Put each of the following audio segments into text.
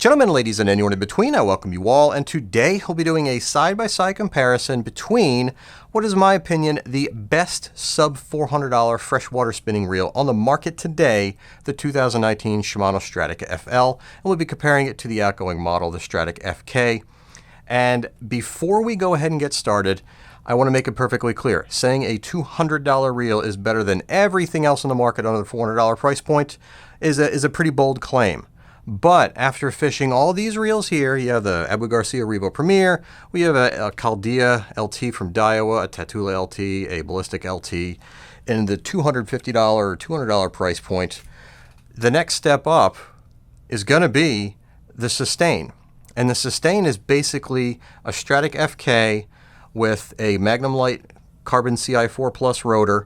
Gentlemen, ladies, and anyone in between, I welcome you all, and today we'll be doing a side-by-side comparison between what is, in my opinion, the best sub-$400 freshwater spinning reel on the market today, the 2019 Shimano Stradic FL, and we'll be comparing it to the outgoing model, the Stradic FK. And before we go ahead and get started, I want to make it perfectly clear, saying a $200 reel is better than everything else on the market under the $400 price point is a pretty bold claim. But after fishing all these reels here, you have the Abu Garcia Revo Premier, we have a Chaldea LT from Daiwa, a Tatula LT, a Ballistic LT, and the $250 or $200 price point. The next step up is going to be the Sustain. And the Sustain is basically a Stradic FK with a Magnum Light Carbon CI4 Plus rotor.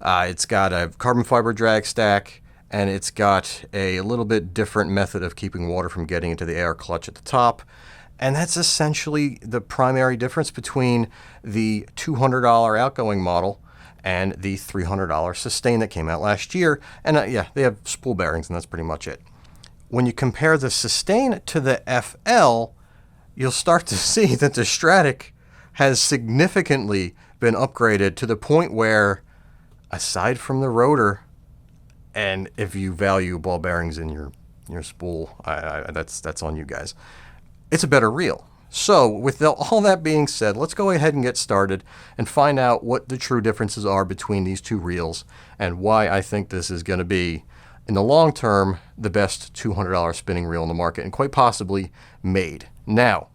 It's got a carbon fiber drag stack, and it's got a little bit different method of keeping water from getting into the air clutch at the top. And that's essentially the primary difference between the $200 outgoing model and the $300 Sustain that came out last year. And yeah, they have spool bearings, and that's pretty much it. When you compare the Sustain to the FL, you'll start to see that the Stradic has significantly been upgraded to the point where, aside from the rotor, and if you value ball bearings in your spool, that's on you guys, it's a better reel. So with all that being said, let's go ahead and get started and find out what the true differences are between these two reels and why I think this is going to be, in the long term, the best $200 spinning reel in the market and quite possibly made. Now,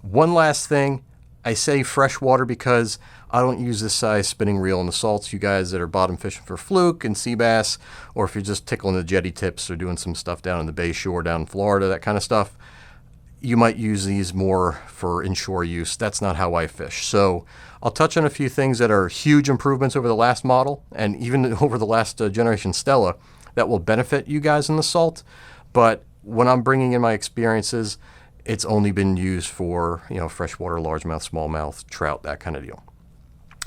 one last thing. I say freshwater because I don't use this size spinning reel in the salts. You guys that are bottom fishing for fluke and sea bass, or if you're just tickling the jetty tips or doing some stuff down in the bay shore down in Florida, that kind of stuff, you might use these more for inshore use. That's not how I fish. So I'll touch on a few things that are huge improvements over the last model and even over the last generation Stella that will benefit you guys in the salt. But when I'm bringing in my experiences, it's only been used for, freshwater, largemouth, smallmouth, trout, that kind of deal.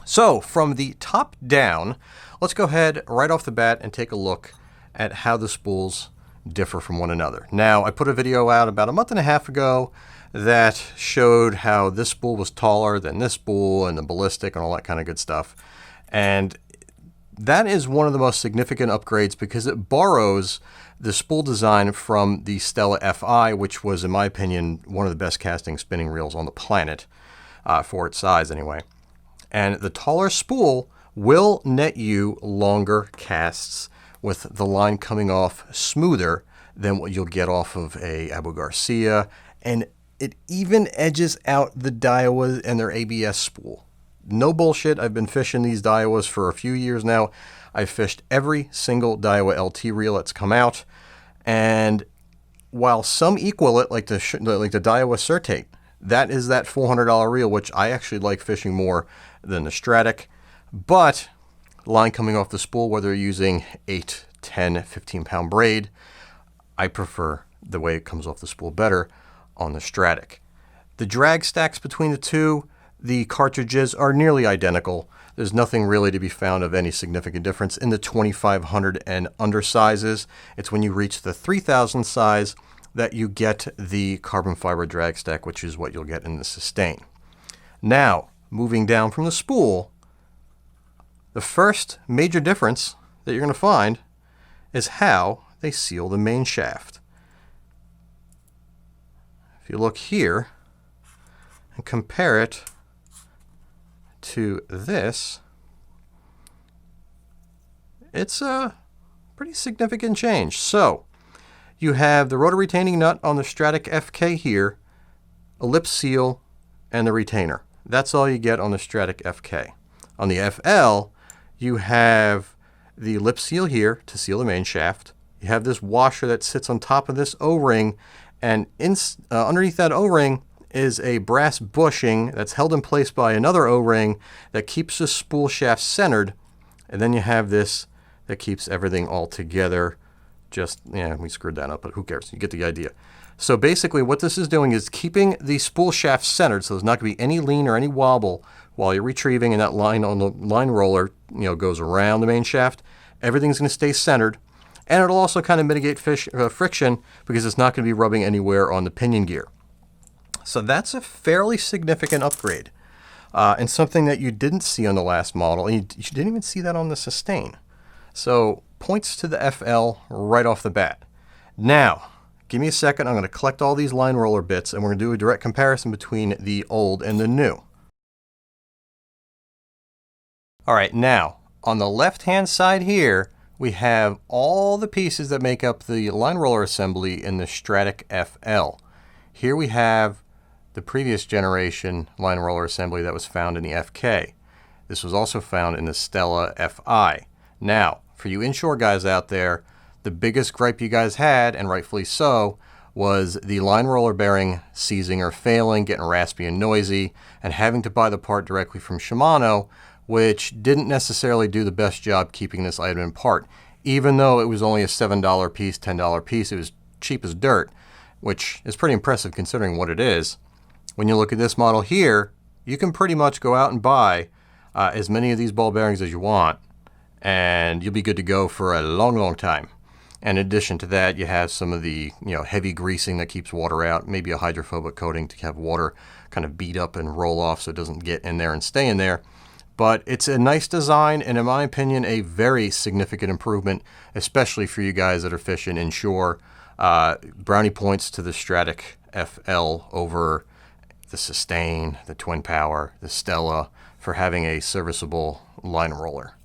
So from the top down, let's go ahead right off the bat and take a look at how the spools differ from one another. Now, I put a video out about a month and a half ago that showed how this spool was taller than this spool and the ballistic and all that kind of good stuff. And that is one of the most significant upgrades because it borrows the spool design from the Stella FI, which was, in my opinion, one of the best casting spinning reels on the planet, for its size anyway. And the taller spool will net you longer casts with the line coming off smoother than what you'll get off of a Abu Garcia. And it even edges out the Daiwa and their ABS spool. No bullshit, I've been fishing these Daiwas for a few years now. I've fished every single Daiwa LT reel that's come out. And while some equal it, like the Daiwa Certate, that is that $400 reel, which I actually like fishing more than the Stradic. But line coming off the spool, whether you're using 8, 10, 15-pound braid, I prefer the way it comes off the spool better on the Stradic. The drag stacks between the two, the cartridges are nearly identical. There's nothing really to be found of any significant difference in the 2500 and under sizes. It's when you reach the 3000 size that you get the carbon fiber drag stack, which is what you'll get in the Sustain. Now, moving down from the spool, the first major difference that you're going to find is how they seal the main shaft. If you look here and compare it to this, it's a pretty significant change. So you have the rotor retaining nut on the Stradic FK here, a lip seal, and the retainer. That's all you get on the Stradic FK. On the FL, you have the lip seal here to seal the main shaft. You have this washer that sits on top of this O-ring, and underneath that O-ring is a brass bushing that's held in place by another O-ring that keeps the spool shaft centered. And then you have this that keeps everything all together. We screwed that up, but who cares? You get the idea. So basically what this is doing is keeping the spool shaft centered, so there's not going to be any lean or any wobble while you're retrieving, and that line on the line roller goes around the main shaft. Everything's going to stay centered. And it'll also kind of mitigate friction because it's not going to be rubbing anywhere on the pinion gear. So that's a fairly significant upgrade. And something that you didn't see on the last model, and you didn't even see that on the Sustain. So points to the FL right off the bat. Now, give me a second. I'm going to collect all these line roller bits, and we're going to do a direct comparison between the old and the new. All right, now, on the left-hand side here, we have all the pieces that make up the line roller assembly in the Stradic FL. Here we have the previous generation line roller assembly that was found in the FK. This was also found in the Stella FI. Now, for you inshore guys out there, the biggest gripe you guys had, and rightfully so, was the line roller bearing seizing or failing, getting raspy and noisy, and having to buy the part directly from Shimano, which didn't necessarily do the best job keeping this item in part. Even though it was only a $7 piece, $10 piece, it was cheap as dirt, which is pretty impressive considering what it is. When you look at this model here, you can pretty much go out and buy as many of these ball bearings as you want, and you'll be good to go for a long, long time. And in addition to that, you have some of the heavy greasing that keeps water out, maybe a hydrophobic coating to have water kind of beat up and roll off so it doesn't get in there and stay in there. But it's a nice design, and in my opinion, a very significant improvement, especially for you guys that are fishing inshore. Brownie points to the Stradic FL over the Sustain, the Twin Power, the Stella for having a serviceable line roller.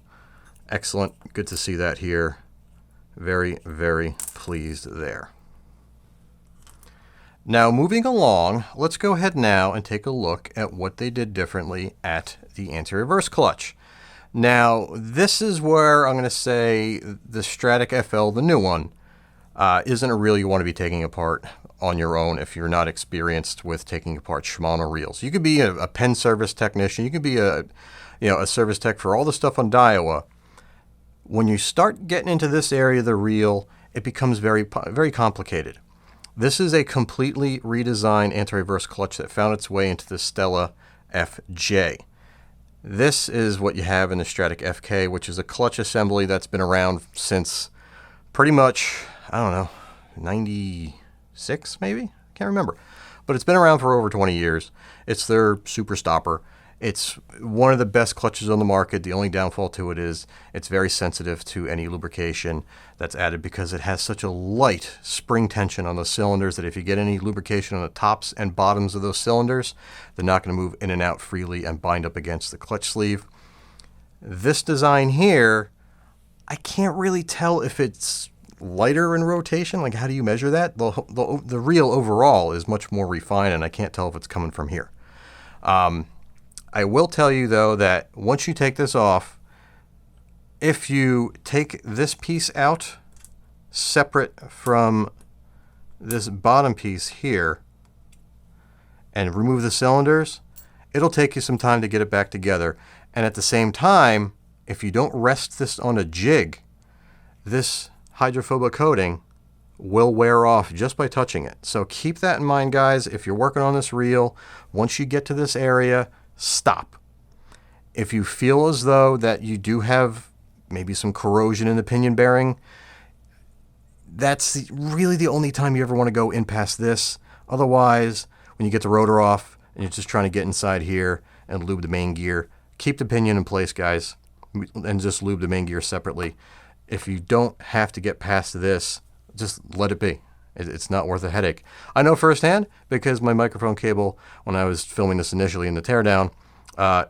Excellent. Good to see that here. Very, very pleased there. Now, moving along, let's go ahead now and take a look at what they did differently at the anti-reverse clutch. Now, this is where I'm going to say the Stradic FL, the new one, isn't a reel you want to be taking apart on your own if you're not experienced with taking apart Shimano reels. You could be a Penn service technician. You could be a service tech for all the stuff on Daiwa. When you start getting into this area of the reel, it becomes very, very complicated. This is a completely redesigned anti-reverse clutch that found its way into the Stella FJ. This is what you have in the Stradic FK, which is a clutch assembly that's been around since pretty much, I don't know, 96 maybe? Can't remember. But it's been around for over 20 years. It's their super stopper. It's one of the best clutches on the market. The only downfall to it is it's very sensitive to any lubrication that's added because it has such a light spring tension on those cylinders that if you get any lubrication on the tops and bottoms of those cylinders, they're not going to move in and out freely and bind up against the clutch sleeve. This design here, I can't really tell if it's lighter in rotation. Like, how do you measure that? The reel overall is much more refined, and I can't tell if it's coming from here. I will tell you, though, that once you take this off, if you take this piece out separate from this bottom piece here and remove the cylinders, it'll take you some time to get it back together. And at the same time, if you don't rest this on a jig, this hydrophobic coating will wear off just by touching it. So keep that in mind, guys. If you're working on this reel, once you get to this area, stop. If you feel as though that you do have maybe some corrosion in the pinion bearing, that's really the only time you ever want to go in past this. Otherwise, when you get the rotor off and you're just trying to get inside here and lube the main gear, keep the pinion in place, guys, and just lube the main gear separately. If you don't have to get past this, just let it be. It's not worth a headache. I know firsthand because my microphone cable, when I was filming this initially in the teardown,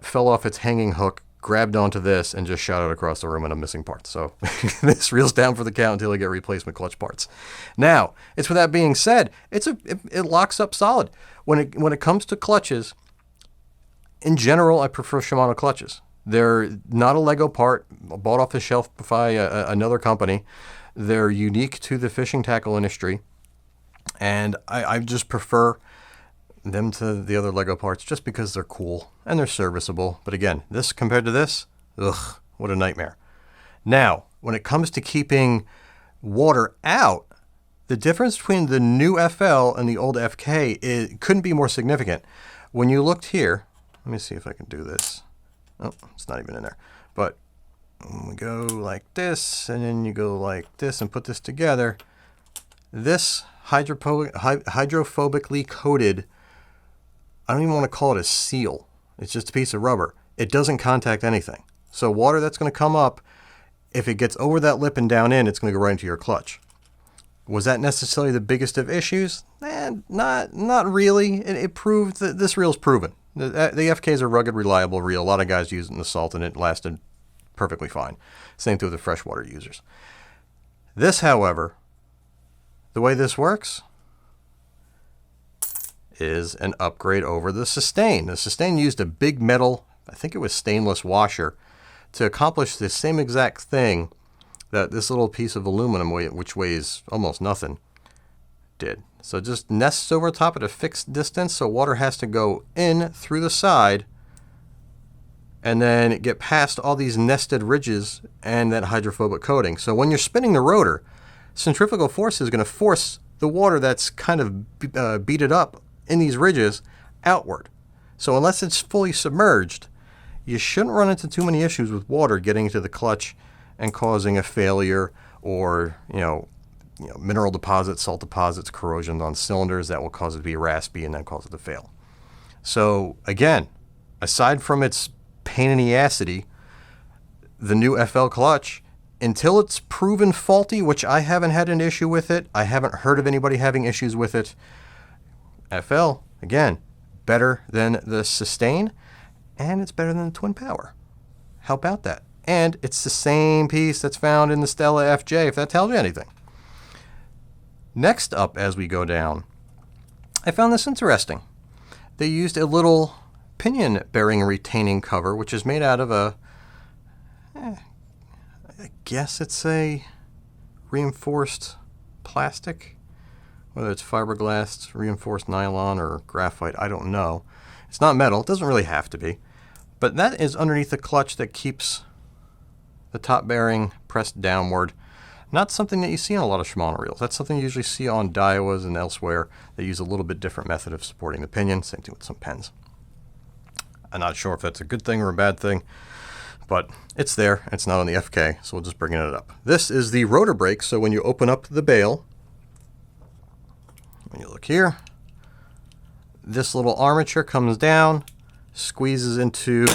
fell off its hanging hook, grabbed onto this, and just shot out across the room, and I'm missing parts. So this reel's down for the count until I get replacement clutch parts. Now, it's with that being said, it locks up solid. When it comes to clutches, in general, I prefer Shimano clutches. They're not a Lego part bought off the shelf by another company. They're unique to the fishing tackle industry. And I just prefer them to the other Lego parts just because they're cool and they're serviceable. But again, this compared to this, ugh, what a nightmare. Now, when it comes to keeping water out, the difference between the new FL and the old FK couldn't be more significant. When you looked here, let me see if I can do this. Oh, it's not even in there. But we go like this, and then you go like this and put this together. This hydrophobically coated, I don't even want to call it a seal. It's just a piece of rubber. It doesn't contact anything. So water that's going to come up, if it gets over that lip and down in, it's going to go right into your clutch. Was that necessarily the biggest of issues? Not really. It proved that this reel's proven. The FK is a rugged, reliable reel. A lot of guys use it in the salt, and it lasted perfectly fine. Same thing with the freshwater users. This, however, the way this works is an upgrade over the Sustain. The Sustain used a big metal, I think it was stainless washer, to accomplish the same exact thing that this little piece of aluminum, which weighs almost nothing, did. So it just nests over top at a fixed distance, so water has to go in through the side and then get past all these nested ridges and that hydrophobic coating. So when you're spinning the rotor, centrifugal force is going to force the water that's kind of beaded up in these ridges outward. So unless it's fully submerged, you shouldn't run into too many issues with water getting into the clutch and causing a failure, or mineral deposits, salt deposits, corrosion on cylinders that will cause it to be raspy and then cause it to fail. So again, aside from its pain in the assity, the new FL clutch, until it's proven faulty, which I haven't had an issue with it, I haven't heard of anybody having issues with it. FL, again, better than the Sustain, and it's better than the Twin Power. How about that? And it's the same piece that's found in the Stella FJ, if that tells you anything. Next up, as we go down, I found this interesting. They used a little pinion bearing retaining cover, which is made out of I guess it's a reinforced plastic, whether it's fiberglass, reinforced nylon, or graphite, I don't know. It's not metal, it doesn't really have to be. But that is underneath the clutch that keeps the top bearing pressed downward. Not something that you see on a lot of Shimano reels. That's something you usually see on Daiwas and elsewhere. They use a little bit different method of supporting the pinion. Same thing with some pens. I'm not sure if that's a good thing or a bad thing, but it's there. It's not on the FK, so we'll just bring it up. This is the rotor brake, so when you open up the bail, when you look here, this little armature comes down, squeezes into...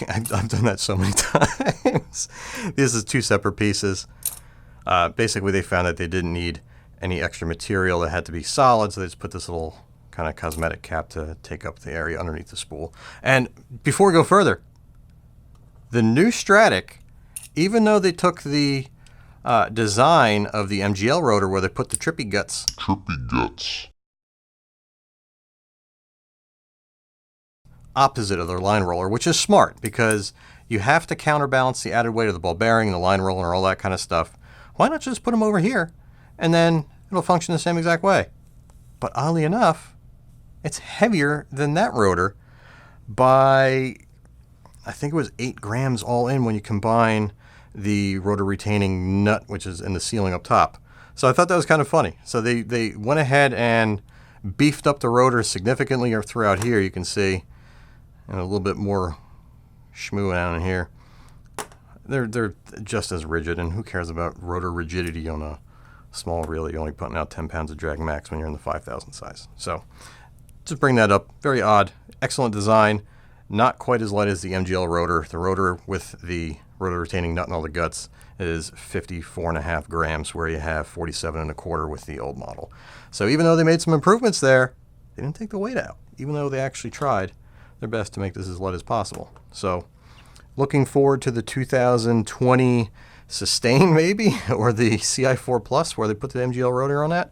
I've done that so many times. This is two separate pieces. Basically, they found that they didn't need any extra material. That had to be solid, so they just put this little kind of cosmetic cap to take up the area underneath the spool. And before we go further, the new Stradic, even though they took the design of the MGL rotor where they put the trippy guts opposite of their line roller, which is smart because you have to counterbalance the added weight of the ball bearing, the line roller, and all that kind of stuff. Why not just put them over here and then it'll function the same exact way? But oddly enough, it's heavier than that rotor by, I think it was 8 grams all in when you combine the rotor retaining nut, which is in the sealing up top. So I thought that was kind of funny. So they went ahead and beefed up the rotor significantly throughout here. You can see, and a little bit more schmoo down in here. They're just as rigid, and who cares about rotor rigidity on a small reel? You're only putting out 10 pounds of drag max when you're in the 5,000 size. So just bring that up. Very odd. Excellent design. Not quite as light as the MGL rotor. The rotor with the rotor retaining nut and all the guts is 54.5 grams, where you have 47.25 with the old model. So even though they made some improvements there, they didn't take the weight out, even though they actually tried their best to make this as light as possible. So looking forward to the 2020 Sustain, maybe, or the CI4 Plus, where they put the MGL rotor on that.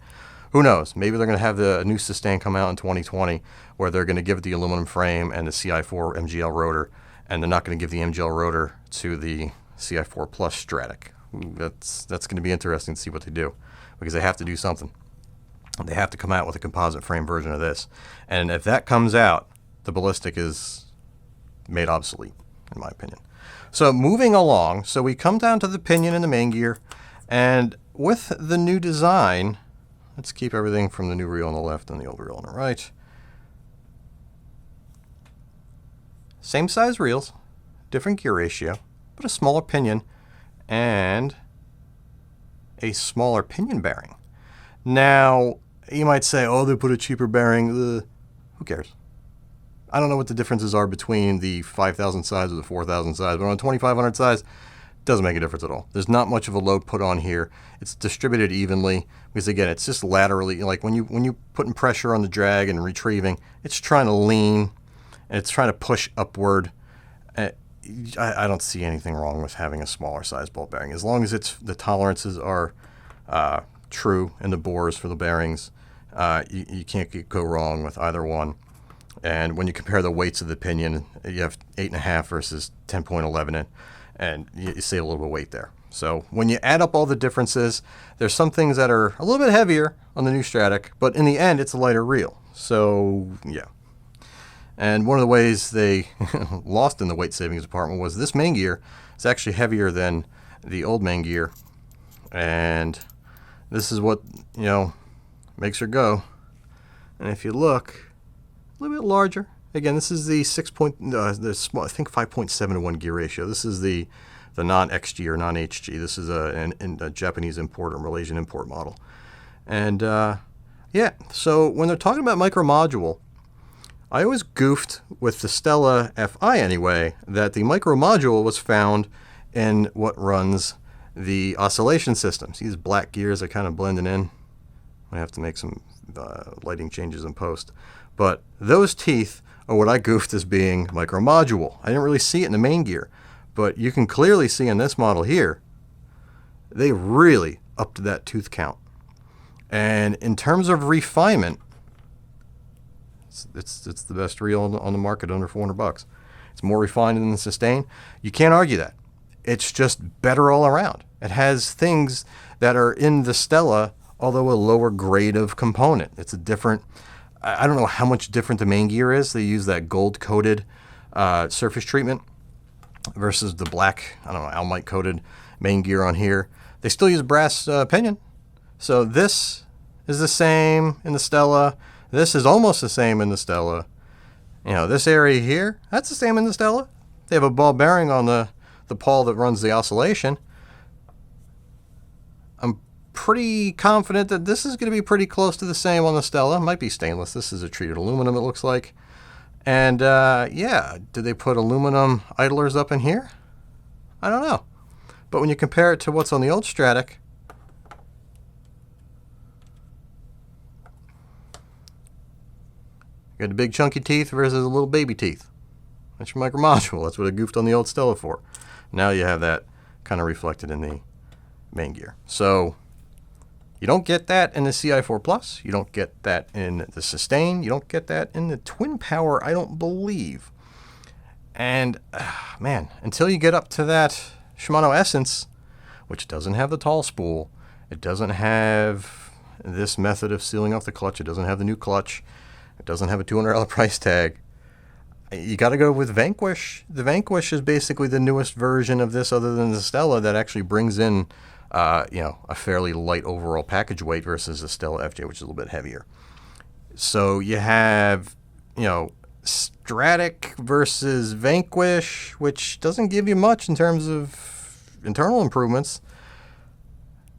Who knows? Maybe they're going to have the new Sustain come out in 2020, where they're going to give it the aluminum frame and the CI4 MGL rotor, and they're not going to give the MGL rotor to the CI4 Plus Stradic. That's going to be interesting to see what they do, because they have to do something. They have to come out with a composite frame version of this. And if that comes out, the ballistic is made obsolete, in my opinion. So moving along, so we come down to the pinion and the main gear, and with the new design, let's keep everything from the new reel on the left and the old reel on the right. Same size reels, different gear ratio, but a smaller pinion and a smaller pinion bearing. Now, you might say, oh, they put a cheaper bearing. Who cares? I don't know what the differences are between the 5,000 size or the 4,000 size, but on a 2,500 size, it doesn't make a difference at all. There's not much of a load put on here. It's distributed evenly because, again, it's just laterally. Like when you putting pressure on the drag and retrieving, it's trying to lean and it's trying to push upward. I don't see anything wrong with having a smaller size ball bearing as long as the tolerances are true in the bores for the bearings. You can't go wrong with either one. And when you compare the weights of the pinion, you have 8.5 versus 10.11, and you save a little bit of weight there. So when you add up all the differences, there's some things that are a little bit heavier on the new Stradic, but in the end, it's a lighter reel. So yeah. And one of the ways they lost in the weight savings department was this main gear is actually heavier than the old main gear, and this is what makes her go. And if you look, a little bit larger. Again, this is the I think 5.7 to 1 gear ratio. This is the non-XG or non-HG. This is a Japanese import or Malaysian import model. And yeah, so when they're talking about micro module, I always goofed with the Stella FI anyway, that the micro module was found in what runs the oscillation system. See these black gears are kind of blending in. I have to make some lighting changes in post. But those teeth are what I goofed as being micro module. I didn't really see it in the main gear, but you can clearly see in this model here, they really upped that tooth count. And in terms of refinement, it's the best reel on the market under $400. It's more refined than the Sustain. You can't argue that. It's just better all around. It has things that are in the Stella, although a lower grade of component. It's a different, I don't know how much different the main gear is. They use that gold-coated surface treatment versus the black, I don't know, almite-coated main gear on here. They still use brass pinion. So this is the same in the Stella. This is almost the same in the Stella. This area here, that's the same in the Stella. They have a ball bearing on the pawl that runs the oscillation. I'm pretty confident that this is going to be pretty close to the same on the Stella. It might be stainless. This is a treated aluminum, it looks like. And yeah, did they put aluminum idlers up in here? I don't know. But when you compare it to what's on the old Stradic, you got the big chunky teeth versus the little baby teeth. That's your micro module. That's what I goofed on the old Stella for. Now you have that kind of reflected in the main gear. So you don't get that in the CI4 Plus. You don't get that in the Sustain. You don't get that in the Twin Power, I don't believe. And man, until you get up to that Shimano Essence, which doesn't have the tall spool, it doesn't have this method of sealing off the clutch, it doesn't have the new clutch, it doesn't have a $200 price tag, you got to go with Vanquish. The Vanquish is basically the newest version of this other than the Stella that actually brings in a fairly light overall package weight versus the Stella FJ, which is a little bit heavier. So you have, Stradic versus Vanquish, which doesn't give you much in terms of internal improvements.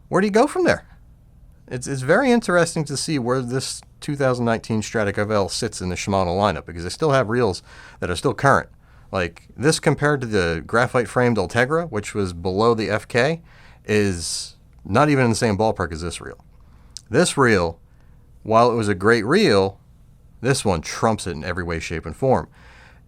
Where do you go from there? It's very interesting to see where this 2019 Stradic FL sits in the Shimano lineup, because they still have reels that are still current. Like this compared to the graphite framed Ultegra, which was below the FK, is not even in the same ballpark as this reel. This reel, while it was a great reel, this one trumps it in every way, shape, and form.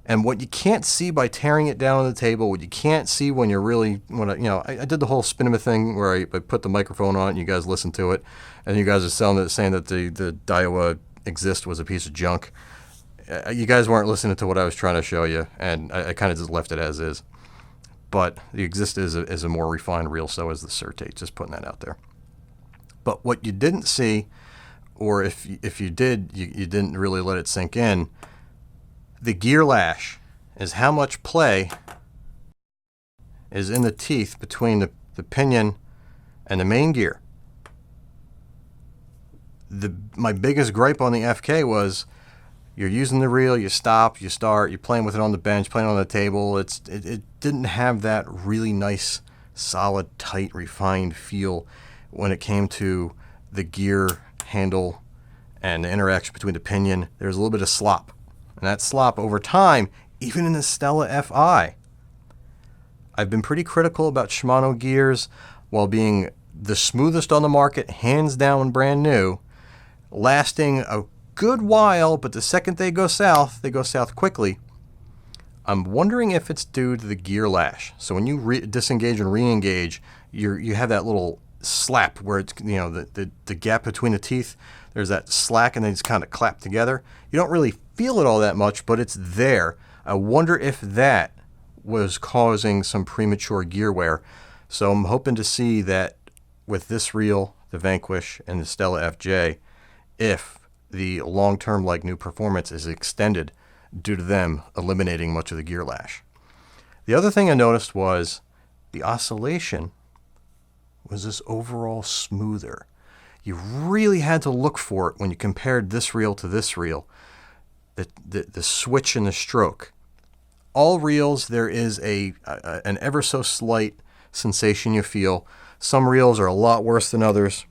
And what you can't see by tearing it down on the table, what you can't see when you're really, I did the whole Spinema thing where I put the microphone on and you guys listen to it, and you guys are saying that the Daiwa Exist was a piece of junk. You guys weren't listening to what I was trying to show you, and I kind of just left it as is. But the Exist is a more refined reel, so is the Certate, just putting that out there. But what you didn't see, or if you did, you didn't really let it sink in, the gear lash is how much play is in the teeth between the pinion and the main gear. My biggest gripe on the FK was You're using the reel, you stop, you start, you're playing with it on the bench, playing on the table. It didn't have that really nice, solid, tight, refined feel when it came to the gear handle and the interaction between the pinion. There's a little bit of slop. And that slop over time, even in the Stella FI. I've been pretty critical about Shimano gears while being the smoothest on the market, hands down brand new, lasting a good while, but the second they go south quickly. I'm wondering if it's due to the gear lash. So when you disengage and re-engage, you have that little slap where it's, the gap between the teeth. There's that slack and they just kind of clap together. You don't really feel it all that much, but it's there. I wonder if that was causing some premature gear wear. So I'm hoping to see that with this reel, the Vanquish and the Stella FJ, if the long-term like new performance is extended due to them eliminating much of the gear lash. The other thing I noticed was the oscillation was this overall smoother. You really had to look for it when you compared this reel to this reel. The switch in the stroke. All reels, there is an ever so slight sensation you feel. Some reels are a lot worse than others.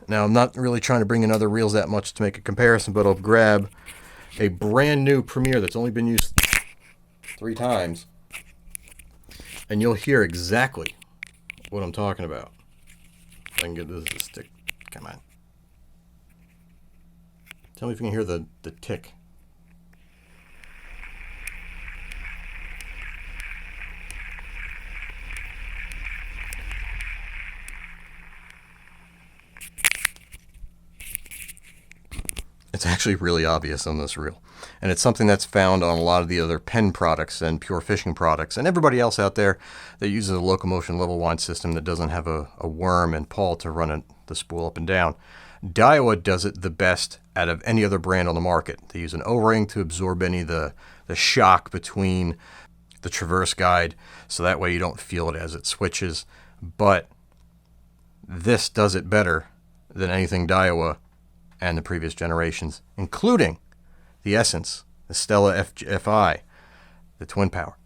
Now, I'm not really trying to bring in other reels that much to make a comparison, but I'll grab a brand new Premier that's only been used 3 times, and you'll hear exactly what I'm talking about. If I can get this to stick. Come on. Tell me if you can hear the tick. It's actually really obvious on this reel. And it's something that's found on a lot of the other Penn products and Pure Fishing products and everybody else out there that uses a locomotion level wind system that doesn't have a worm and pawl to run the spool up and down. Daiwa does it the best out of any other brand on the market. They use an O-ring to absorb any of the shock between the traverse guide, so that way you don't feel it as it switches. But this does it better than anything Daiwa and the previous generations, including the Essence, the Stella FI, the Twin Power.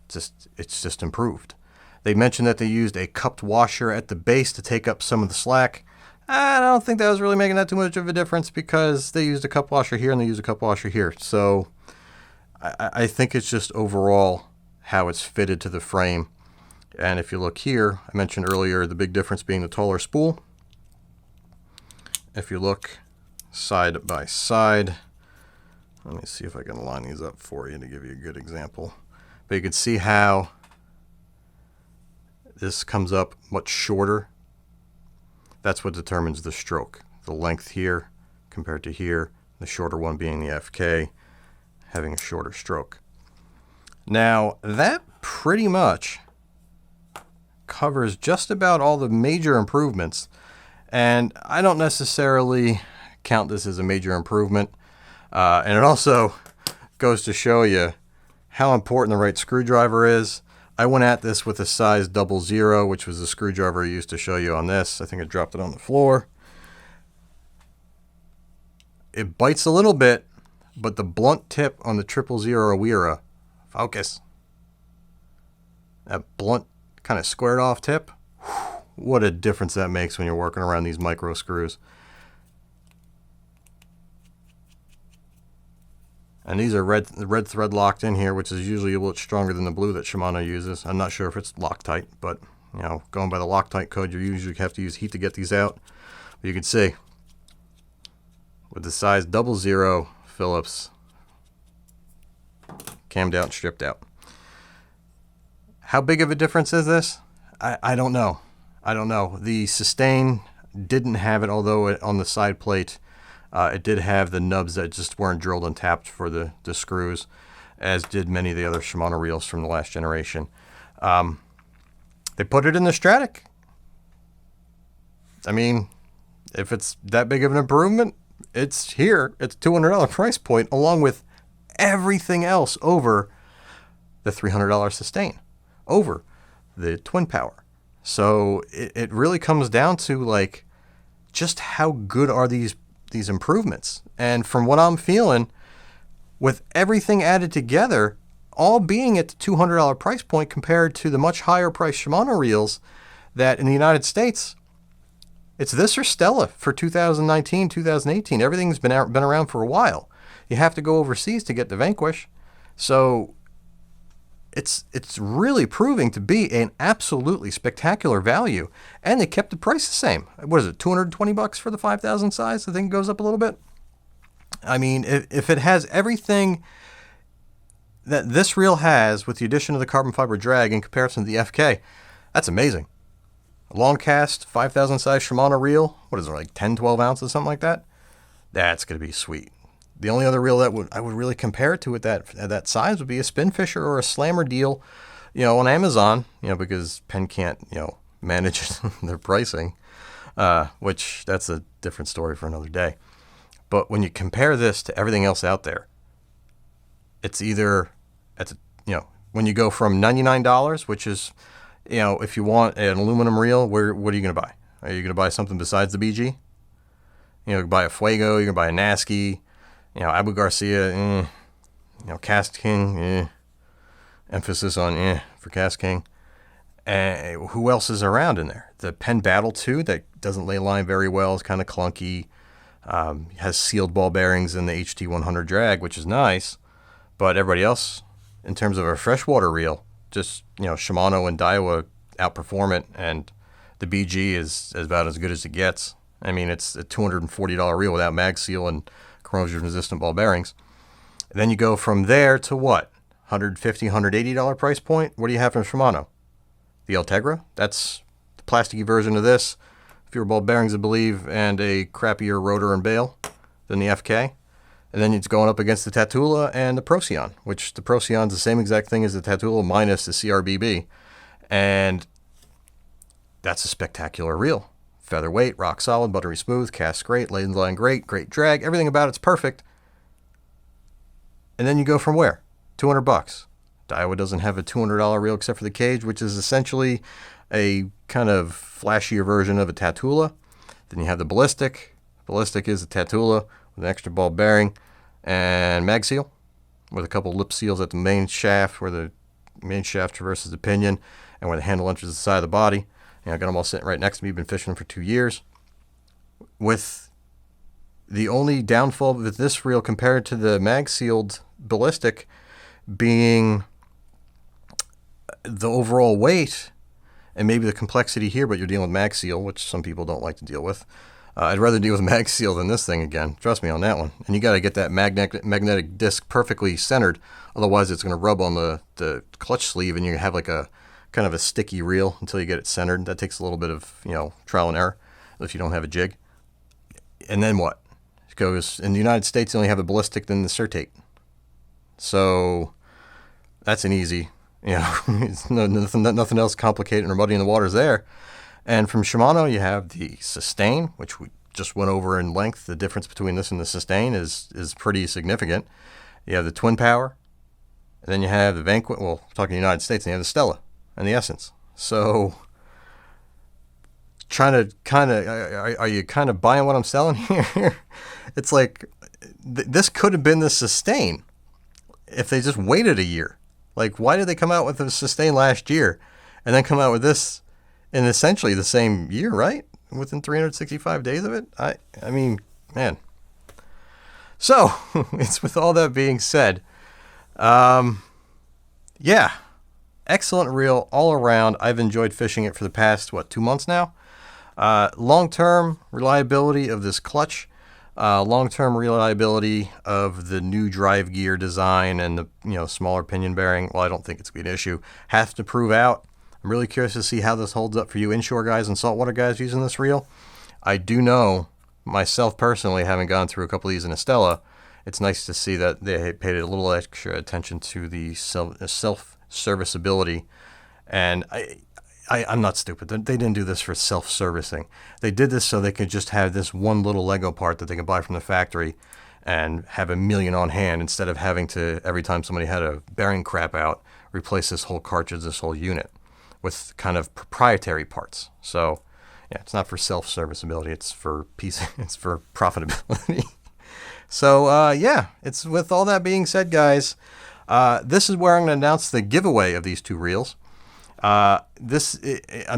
It's just improved. They mentioned that they used a cupped washer at the base to take up some of the slack. I don't think that was really making that too much of a difference because they used a cup washer here and they used a cup washer here. So I think it's just overall how it's fitted to the frame. And if you look here, I mentioned earlier the big difference being the taller spool. If you look side by side, let me see if I can line these up for you to give you a good example. But you can see how this comes up much shorter. That's what determines the stroke. The length here compared to here, the shorter one being the FK, having a shorter stroke. Now, that pretty much covers just about all the major improvements. And I don't necessarily count this as a major improvement. And it also goes to show you how important the right screwdriver is. I went at this with a size 00, which was the screwdriver I used to show you on this. I think I dropped it on the floor. It bites a little bit, but the blunt tip on the 000 Awira, focus. That blunt kind of squared off tip. What a difference that makes when you're working around these micro screws. And these are red thread locked in here, which is usually a little stronger than the blue that Shimano uses. I'm not sure if it's Loctite, but going by the Loctite code, you usually have to use heat to get these out. But you can see with the size 00 Phillips, cammed out and stripped out. How big of a difference is this? I don't know. I don't know. The sustain didn't have it, although on the side plate, it did have the nubs that just weren't drilled and tapped for the screws, as did many of the other Shimano reels from the last generation. They put it in the Stradic. I mean, if it's that big of an improvement, it's here. It's a $200 price point, along with everything else over the $300 sustain, over the Twin Power. So it really comes down to like just how good are these improvements. And from what I'm feeling, with everything added together, all being at the $200 price point compared to the much higher price Shimano reels that in the United States, it's this or Stella for 2019, 2018. Everything's been around for a while. You have to go overseas to get the Vanquish. So it's really proving to be an absolutely spectacular value. And they kept the price the same. What is it, $220 for the 5,000 size? I think it goes up a little bit. I mean, if it has everything that this reel has with the addition of the carbon fiber drag in comparison to the FK, that's amazing. A long cast, 5,000 size Shimano reel, what is it, like 10, 12 ounces, something like that? That's going to be sweet. The only other reel that I would really compare it to at that size would be a Spinfisher or a Slammer deal, on Amazon, because Penn can't, manage their pricing, which that's a different story for another day. But when you compare this to everything else out there, it's either, when you go from $99, which is, if you want an aluminum reel, what are you going to buy? Are you going to buy something besides the BG? Buy a Fuego, you're going to buy a Nasky, Abu Garcia, Cast King, emphasis on for Cast King. Who else is around in there? The Penn Battle 2 that doesn't lay line very well, is kind of clunky, has sealed ball bearings in the HT100 drag, which is nice, but everybody else, in terms of a freshwater reel, just, Shimano and Daiwa outperform it, and the BG is about as good as it gets. I mean, it's a $240 reel without mag seal and corrosion-resistant ball bearings. And then you go from there to what? $150, $180 price point? What do you have from Shimano? The Ultegra? That's the plasticky version of this. Fewer ball bearings, I believe, and a crappier rotor and bail than the FK. And then it's going up against the Tatula and the Procyon, which the Procyon's the same exact thing as the Tatula minus the CRBB. And that's a spectacular reel. Featherweight, rock solid, buttery smooth, cast great, lane line great, great drag. Everything about it's perfect. And then you go from where? $200. Daiwa doesn't have a $200 reel except for the cage, which is essentially a kind of flashier version of a Tatula. Then you have the Ballistic. Ballistic is a Tatula with an extra ball bearing and mag seal with a couple lip seals at the main shaft where the main shaft traverses the pinion and where the handle enters the side of the body. I got them all sitting right next to me. Been fishing for 2 years. With the only downfall with this reel compared to the mag sealed Ballistic being the overall weight and maybe the complexity here, but you're dealing with mag seal, which some people don't like to deal with. I'd rather deal with mag seal than this thing again. Trust me on that one. And you got to get that magnetic disc perfectly centered. Otherwise, it's going to rub on the clutch sleeve and you have like a kind of a sticky reel until you get it centered. That takes a little bit of, trial and error if you don't have a jig. And then what? It goes, in the United States, you only have the Ballistic, then the Certate. So that's an easy, it's nothing else complicated or muddy in the waters there. And from Shimano, you have the Sustain, which we just went over in length. The difference between this and the Sustain is pretty significant. You have the Twin Power, and then you have the Vanquish. Well, talking United States, and you have the Stella and the Essence. So, are you kind of buying what I'm selling here? It's like this could have been the Sustain if they just waited a year. Like, why did they come out with the Sustain last year and then come out with this in essentially the same year, right? Within 365 days of it? I mean, man. So, it's with all that being said, yeah, excellent reel all around. I've enjoyed fishing it for the past, 2 months now? Long-term reliability of this clutch, long-term reliability of the new drive gear design and the smaller pinion bearing. Well, I don't think it's going to be an issue. Has to prove out. I'm really curious to see how this holds up for you inshore guys and saltwater guys using this reel. I do know, myself personally, having gone through a couple of these in Estella, it's nice to see that they paid a little extra attention to the self-serviceability. And I'm not stupid. They didn't do this for self-servicing. They did this so they could just have this one little Lego part that they could buy from the factory and have a million on hand instead of having to, every time somebody had a bearing crap out, replace this whole cartridge, this whole unit with kind of proprietary parts. So, yeah, it's not for self-serviceability. It's for profitability. So yeah, it's with all that being said, guys, this is where I'm going to announce the giveaway of these 2 reels. I'm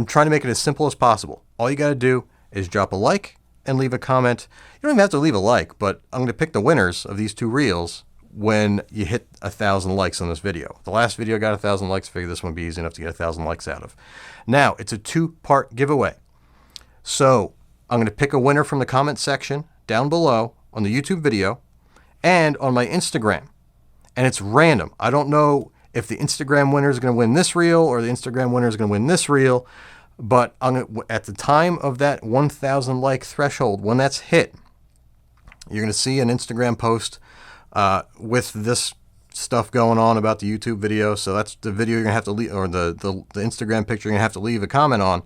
trying to make it as simple as possible. All you got to do is drop a like and leave a comment. You don't even have to leave a like, but I'm going to pick the winners of these 2 reels when you hit 1,000 likes on this video. The last video got 1,000 likes. I figured this one would be easy enough to get 1,000 likes out of. Now, it's a 2-part giveaway. So I'm going to pick a winner from the comment section down below on the YouTube video and on my Instagram. And it's random. I don't know if the Instagram winner is going to win this reel or the Instagram winner is going to win this reel. But at the time of that 1,000 like threshold, when that's hit, you're going to see an Instagram post with this stuff going on about the YouTube video. So that's the video you're going to have to leave, or the Instagram picture you're going to have to leave a comment on.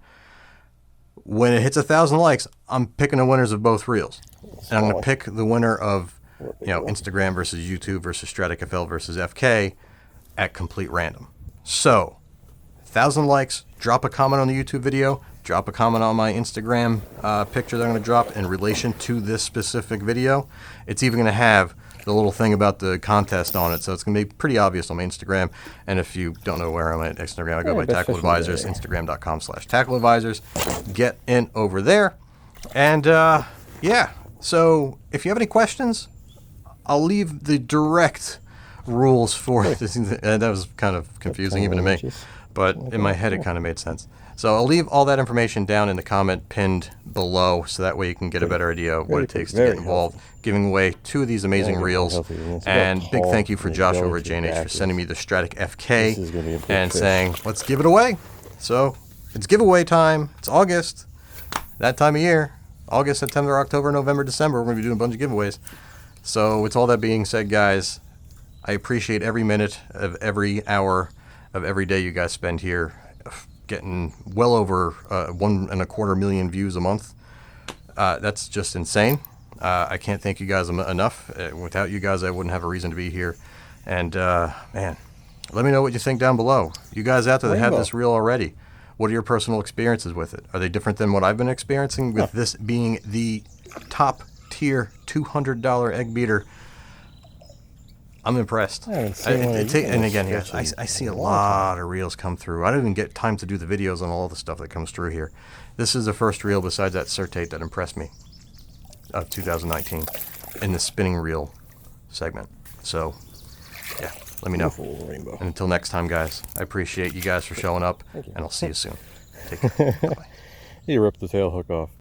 When it hits 1,000 likes, I'm picking the winners of both reels. And I'm going to pick the winner of, Instagram versus YouTube versus Stradic FL versus FK at complete random. So 1,000 likes, drop a comment on the YouTube video, drop a comment on my Instagram picture that I'm going to drop in relation to this specific video. It's even going to have the little thing about the contest on it, so it's going to be pretty obvious on my Instagram. And if you don't know where I'm at Instagram, I go by Tackle Advisors, Instagram.com/Tackle Advisors. Get in over there. And yeah, so if you have any questions, I'll leave the direct rules for this. That was kind of confusing even to me, but in my head it kind of made sense. So I'll leave all that information down in the comment pinned below, so that way you can get a better idea of what it takes to get involved. Giving away 2 of these amazing reels, and big thank you for Josh over at J&H for sending me the Stradic FK and saying, let's give it away. So it's giveaway time. It's August, that time of year. August, September, October, November, December. We're going to be doing a bunch of giveaways. So with all that being said, guys, I appreciate every minute of every hour of every day you guys spend here, getting well over 1.25 million views a month. That's just insane. I can't thank you guys enough. Without you guys, I wouldn't have a reason to be here. And man, let me know what you think down below. You guys out there that have this reel already, what are your personal experiences with it? Are they different than what I've been experiencing with this being the top tier $200 egg beater? I'm impressed. And again, guys, I see a lot of reels come through. I don't even get time to do the videos on all the stuff that comes through here. This is the first reel besides that Certate that impressed me of 2019 in the spinning reel segment. So, yeah, let me know. And until next time, guys, I appreciate you guys for showing up, and I'll see you soon. Take care. Bye-bye. You ripped the tail hook off.